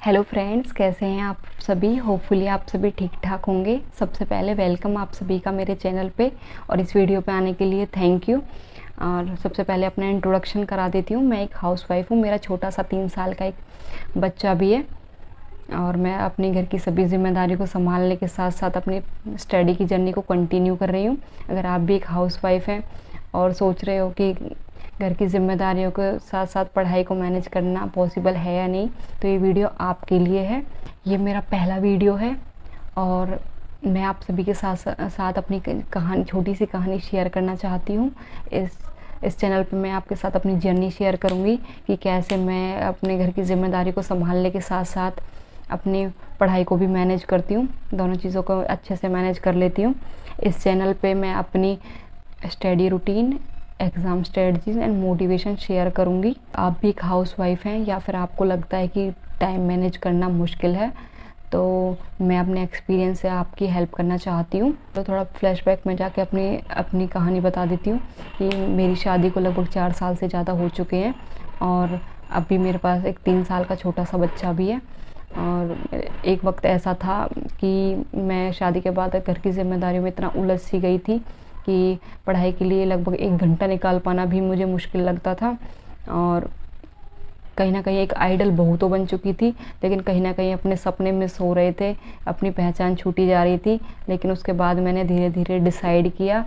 Hello friends, कैसे हैं आप सभी। होपफुली आप सभी ठीक ठाक होंगे। सबसे पहले वेलकम आप सभी का मेरे चैनल पे और इस वीडियो पे आने के लिए थैंक यू। और सबसे पहले अपना इंट्रोडक्शन करा देती हूँ। मैं एक हाउसवाइफ हूँ। मेरा छोटा सा 3 साल का एक बच्चा भी है और मैं अपने घर की सभी जिम्मेदारी को संभालने के साथ साथ अपनी स्टडी की जर्नी को कंटिन्यू कर रही हूँ। अगर आप भी एक हाउसवाइफ हैं और सोच रहे हो कि घर की जिम्मेदारियों के साथ साथ पढ़ाई को मैनेज करना पॉसिबल है या नहीं, तो ये वीडियो आपके लिए है। ये मेरा पहला वीडियो है और मैं आप सभी के साथ साथ अपनी कहानी, छोटी सी कहानी शेयर करना चाहती हूँ। इस चैनल पे मैं आपके साथ अपनी जर्नी शेयर करूँगी कि कैसे मैं अपने घर की जिम्मेदारी को संभालने के साथ साथ अपनी पढ़ाई को भी मैनेज करती हूँ। दोनों चीज़ों को अच्छे से मैनेज कर लेती हूँ। इस चैनल पे मैं अपनी study routine, exam strategies and motivation share करूँगी। आप भी एक हाउसवाइफ हैं या फिर आपको लगता है कि टाइम मैनेज करना मुश्किल है, तो मैं अपने एक्सपीरियंस से आपकी हेल्प करना चाहती हूँ। तो थोड़ा फ्लैशबैक में जाके अपनी कहानी बता देती हूँ कि मेरी शादी को लगभग 4 साल से ज़्यादा हो चुके हैं और अभी मेरे पास एक 3 साल का छोटा सा बच्चा भी है। और एक वक्त ऐसा था कि मैं शादी के बाद घर की जिम्मेदारियों में इतना उलझ सी गई थी कि पढ़ाई के लिए लगभग 1 घंटा निकाल पाना भी मुझे मुश्किल लगता था और कहीं ना कहीं एक आइडल बहू तो बन चुकी थी, लेकिन कहीं ना कहीं अपने सपने मिस हो रहे थे, अपनी पहचान छूटी जा रही थी। लेकिन उसके बाद मैंने धीरे धीरे डिसाइड किया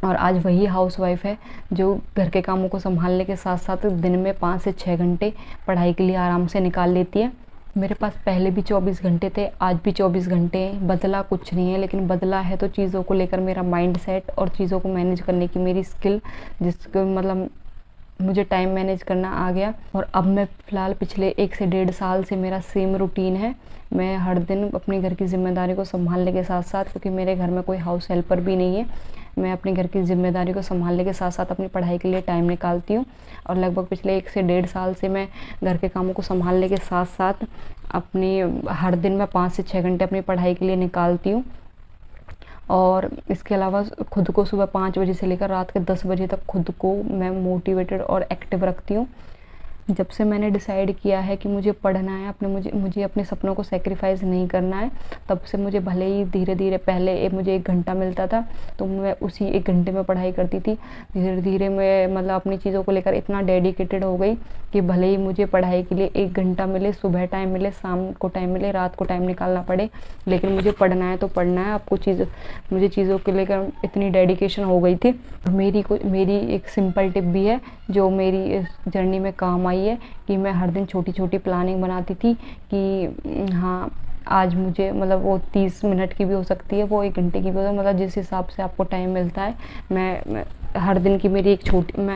और आज वही हाउसवाइफ है जो घर के कामों को संभालने के साथ साथ दिन में 5 से 6 घंटे पढ़ाई के लिए आराम से निकाल लेती है। मेरे पास पहले भी 24 घंटे थे, आज भी 24 घंटे हैं। बदला कुछ नहीं है, लेकिन बदला है तो चीज़ों को लेकर मेरा माइंड सेट और चीज़ों को मैनेज करने की मेरी स्किल, जिसको मतलब मुझे टाइम मैनेज करना आ गया। और अब मैं फ़िलहाल पिछले 1 से 1.5 साल से मेरा सेम रूटीन है। मैं हर दिन अपने घर की जिम्मेदारी को संभालने के साथ साथ, क्योंकि मेरे घर में कोई हाउस हेल्पर भी नहीं है, मैं अपने घर की जिम्मेदारी को संभालने के साथ साथ अपनी पढ़ाई के लिए टाइम निकालती हूँ। और लगभग पिछले 1 से 1.5 साल से मैं घर के कामों को संभालने के साथ साथ अपनी हर दिन मैं 5 से 6 घंटे अपनी पढ़ाई के लिए निकालती हूँ। और इसके अलावा खुद को सुबह 5 बजे से लेकर रात के 10 बजे तक खुद को मैं मोटिवेटेड और एक्टिव रखती हूँ। जब से मैंने डिसाइड किया है कि मुझे पढ़ना है, मुझे अपने सपनों को सेक्रीफाइस नहीं करना है, तब से मुझे भले ही धीरे धीरे पहले मुझे 1 घंटा मिलता था तो मैं उसी 1 घंटे में पढ़ाई करती थी। धीरे धीरे मैं मतलब अपनी चीज़ों को लेकर इतना डेडिकेटेड हो गई कि भले ही मुझे पढ़ाई के लिए 1 घंटा मिले, सुबह टाइम मिले, शाम को टाइम मिले, रात को टाइम निकालना पड़े, लेकिन मुझे पढ़ना है तो पढ़ना है। मुझे चीज़ों को लेकर इतनी डेडिकेशन हो गई थी। मेरी एक सिंपल टिप भी है जो मेरी इस जर्नी में काम आई है कि मैं हर दिन छोटी छोटी प्लानिंग बनाती थी कि हाँ, आज मुझे मतलब वो 30 मिनट की भी हो सकती है, वो 1 घंटे की भी हो सकती है, मतलब जिस हिसाब से आपको टाइम मिलता है। मैं हर दिन की मेरी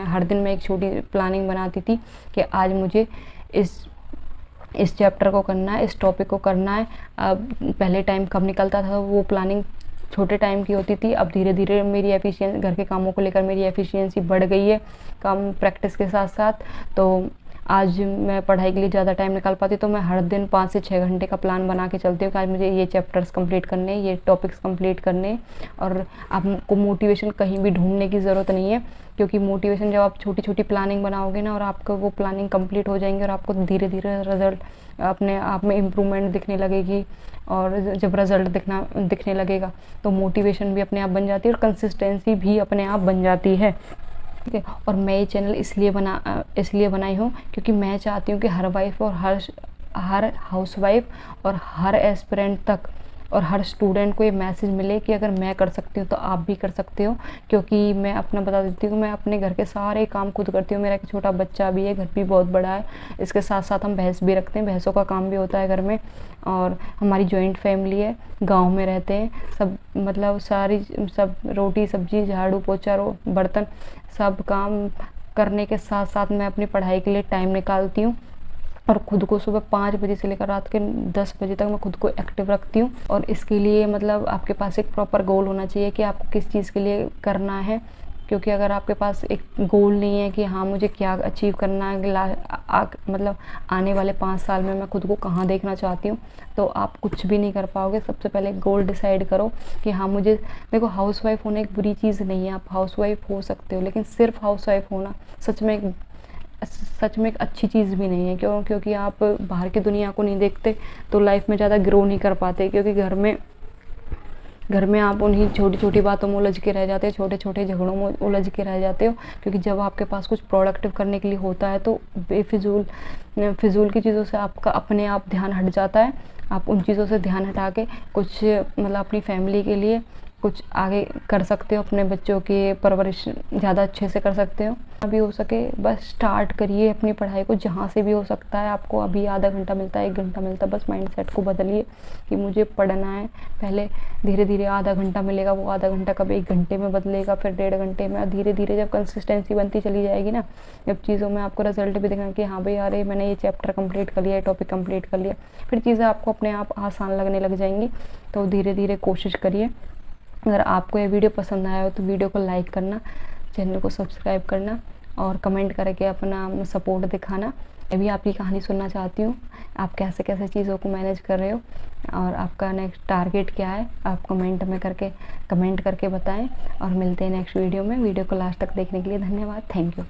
हर दिन मैं एक छोटी प्लानिंग बनाती थी कि आज मुझे इस चैप्टर को करना है, इस टॉपिक को करना है। अब पहले टाइम कब निकलता था वो प्लानिंग छोटे टाइम की होती थी। अब धीरे धीरे मेरी एफिशिएंसी, घर के कामों को लेकर मेरी एफिशिएंसी बढ़ गई है कम प्रैक्टिस के साथ साथ। तो आज मैं पढ़ाई के लिए ज़्यादा टाइम निकाल पाती, तो मैं हर दिन 5 से 6 घंटे का प्लान बना के चलती हूँ कि आज मुझे ये चैप्टर्स कंप्लीट करने, ये टॉपिक्स कंप्लीट करने। और आपको मोटिवेशन कहीं भी ढूंढने की ज़रूरत नहीं है, क्योंकि मोटिवेशन जब आप छोटी छोटी प्लानिंग बनाओगे ना और आपका वो प्लानिंग कंप्लीट हो जाएंगे और आपको धीरे धीरे रिजल्ट अपने आप में इम्प्रूवमेंट दिखने लगेगी। और जब रिजल्ट दिखने लगेगा तो मोटिवेशन भी अपने आप बन जाती है और कंसिस्टेंसी भी अपने आप बन जाती है। ठीक है। और मैं ये चैनल इसलिए बनाई हूँ क्योंकि मैं चाहती हूँ कि हर वाइफ और हर हाउसवाइफ और हर एस्पिरेंट तक और हर स्टूडेंट को ये मैसेज मिले कि अगर मैं कर सकती हूँ तो आप भी कर सकते हो। क्योंकि मैं अपना बता देती हूँ, मैं अपने घर के सारे काम खुद करती हूँ। मेरा एक छोटा बच्चा भी है, घर भी बहुत बड़ा है, इसके साथ साथ हम भैंस भी रखते हैं, भैंसों का काम भी होता है घर में। और हमारी जॉइंट फैमिली है, गांव में रहते हैं सब, मतलब सब रोटी सब्जी झाड़ू पोछा बर्तन सब काम करने के साथ साथ मैं अपनी पढ़ाई के लिए टाइम निकालती हूँ। और खुद को सुबह 5 बजे से लेकर रात के 10 बजे तक मैं खुद को एक्टिव रखती हूँ। और इसके लिए मतलब आपके पास एक प्रॉपर गोल होना चाहिए कि आपको किस चीज़ के लिए करना है। क्योंकि अगर आपके पास एक गोल नहीं है कि हाँ मुझे क्या अचीव करना है, मतलब आने वाले 5 साल में मैं खुद को कहाँ देखना चाहती हूँ, तो आप कुछ भी नहीं कर पाओगे। सबसे पहले गोल डिसाइड करो कि हाँ मुझे, देखो हाउसवाइफ होना एक बुरी चीज़ नहीं है, आप हाउसवाइफ हो सकते हो, लेकिन सिर्फ हाउसवाइफ होना सच में सच में एक अच्छी चीज़ भी नहीं है। क्यों? क्योंकि आप बाहर की दुनिया को नहीं देखते तो लाइफ में ज़्यादा ग्रो नहीं कर पाते, क्योंकि घर में आप उन्हीं छोटी छोटी बातों में उलझ के रह जाते हो, छोटे छोटे झगड़ों में उलझ के रह जाते हो। क्योंकि जब आपके पास कुछ प्रोडक्टिव करने के लिए होता है तो फिजूल की चीज़ों से आपका अपने आप ध्यान हट जाता है। आप उन चीज़ों से ध्यान हटा के कुछ मतलब अपनी फैमिली के लिए कुछ आगे कर सकते हो, अपने बच्चों की परवरिश ज़्यादा अच्छे से कर सकते हो। अभी हो सके बस स्टार्ट करिए अपनी पढ़ाई को, जहाँ से भी हो सकता है। आपको अभी आधा घंटा मिलता है, 1 घंटा मिलता है, बस माइंडसेट को बदलिए कि मुझे पढ़ना है। पहले धीरे धीरे आधा घंटा मिलेगा, वो आधा घंटा कभी 1 घंटे में बदलेगा, फिर 1.5 घंटे में। और धीरे धीरे जब कंसिस्टेंसी बनती चली जाएगी ना, जब चीज़ों में आपको रिजल्ट भी दिखेगा कि हाँ भाई अरे मैंने ये चैप्टर कंप्लीट कर लिया, टॉपिक कंप्लीट कर लिया, फिर चीज़ें आपको अपने आप आसान लगने लग जाएंगी। तो धीरे धीरे कोशिश करिए। अगर आपको ये वीडियो पसंद आया हो तो वीडियो को लाइक करना, चैनल को सब्सक्राइब करना और कमेंट करके अपना सपोर्ट दिखाना। मैं भी आपकी कहानी सुनना चाहती हूँ, आप कैसे कैसे चीज़ों को मैनेज कर रहे हो और आपका नेक्स्ट टारगेट क्या है, आप कमेंट करके बताएं। और मिलते हैं नेक्स्ट वीडियो में। वीडियो को लास्ट तक देखने के लिए धन्यवाद। Thank you.